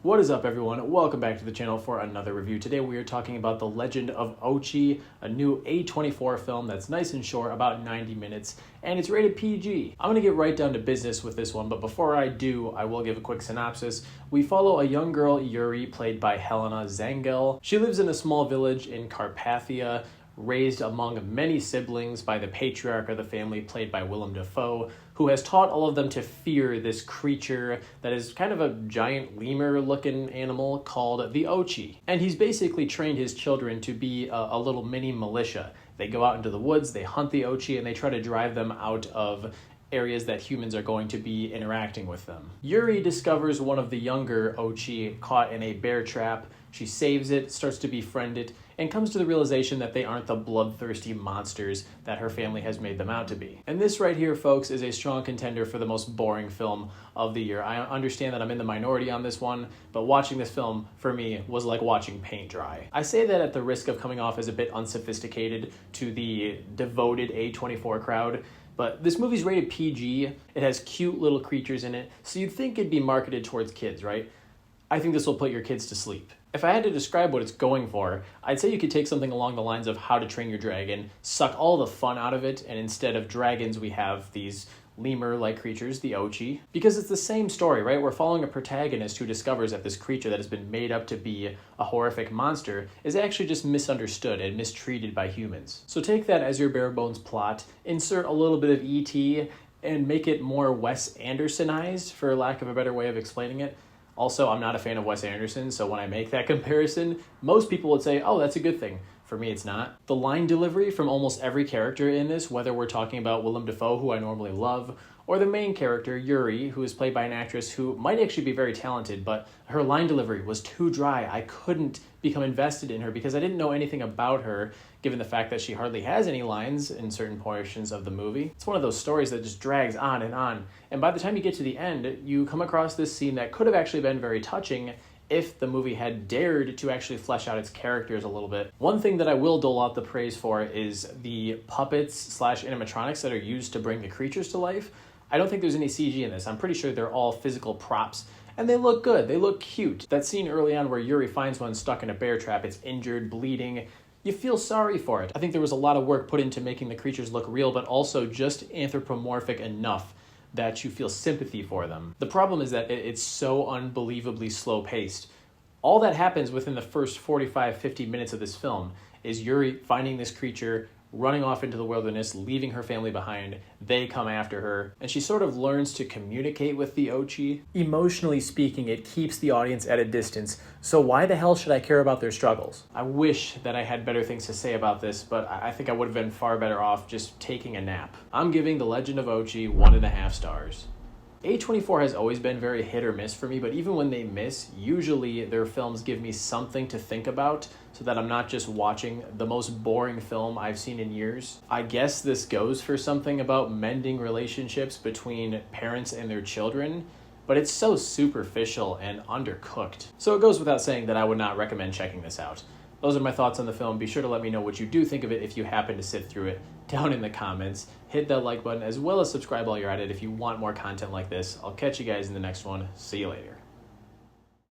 What is up, everyone? Welcome back to the channel for another review. Today we are talking about The Legend of Ochi, a new A24 film that's nice and short, about 90 minutes, and it's rated PG. I'm going to get right down to business with this one, but before I do, I will give a quick synopsis. We follow a young girl, Yuri, played by Helena Zangel. She lives in a small village in Carpathia, raised among many siblings by the patriarch of the family, played by Willem Dafoe, who has taught all of them to fear this creature that is kind of a giant lemur-looking animal called the Ochi. And he's basically trained his children to be a little mini militia. They go out into the woods, they hunt the Ochi, and they try to drive them out of areas that humans are going to be interacting with them. Yuri discovers one of the younger Ochi caught in a bear trap. She saves it, starts to befriend it, and comes to the realization that they aren't the bloodthirsty monsters that her family has made them out to be. And this right here, folks, is a strong contender for the most boring film of the year. I understand that I'm in the minority on this one, but watching this film, for me, was like watching paint dry. I say that at the risk of coming off as a bit unsophisticated to the devoted A24 crowd, but this movie's rated PG. It has cute little creatures in it, so you'd think it'd be marketed towards kids, right? I think this will put your kids to sleep. If I had to describe what it's going for, I'd say you could take something along the lines of How to Train Your Dragon, suck all the fun out of it, and instead of dragons, we have these lemur-like creatures, the Ochi. Because it's the same story, right? We're following a protagonist who discovers that this creature that has been made up to be a horrific monster is actually just misunderstood and mistreated by humans. So take that as your bare bones plot, insert a little bit of E.T., and make it more Wes Andersonized, for lack of a better way of explaining it. Also, I'm not a fan of Wes Anderson, so when I make that comparison, most people would say, oh, that's a good thing. For me, it's not. The line delivery from almost every character in this, whether we're talking about Willem Dafoe, who I normally love, or the main character, Yuri, who is played by an actress who might actually be very talented, but her line delivery was too dry. I couldn't become invested in her because I didn't know anything about her, given the fact that she hardly has any lines in certain portions of the movie. It's one of those stories that just drags on, and by the time you get to the end, you come across this scene that could have actually been very touching if the movie had dared to actually flesh out its characters a little bit. One thing that I will dole out the praise for is the puppets / animatronics that are used to bring the creatures to life. I don't think there's any CG in this. I'm pretty sure they're all physical props, and they look good. They look cute. That scene early on where Yuri finds one stuck in a bear trap, it's injured, bleeding, you feel sorry for it. I think there was a lot of work put into making the creatures look real, but also just anthropomorphic enough that you feel sympathy for them. The problem is that it's so unbelievably slow-paced. All that happens within the first 45-50 minutes of this film is Yuri finding this creature, running off into the wilderness, leaving her family behind. They come after her, and she sort of learns to communicate with the Ochi. Emotionally speaking, it keeps the audience at a distance, so why the hell should I care about their struggles? I wish that I had better things to say about this, but I think I would have been far better off just taking a nap. I'm giving The Legend of Ochi 1.5 stars. A24 has always been very hit or miss for me, but even when they miss, usually their films give me something to think about so that I'm not just watching the most boring film I've seen in years. I guess this goes for something about mending relationships between parents and their children, but it's so superficial and undercooked. So it goes without saying that I would not recommend checking this out. Those are my thoughts on the film. Be sure to let me know what you do think of it if you happen to sit through it down in the comments. Hit that like button as well as subscribe while you're at it if you want more content like this. I'll catch you guys in the next one. See you later.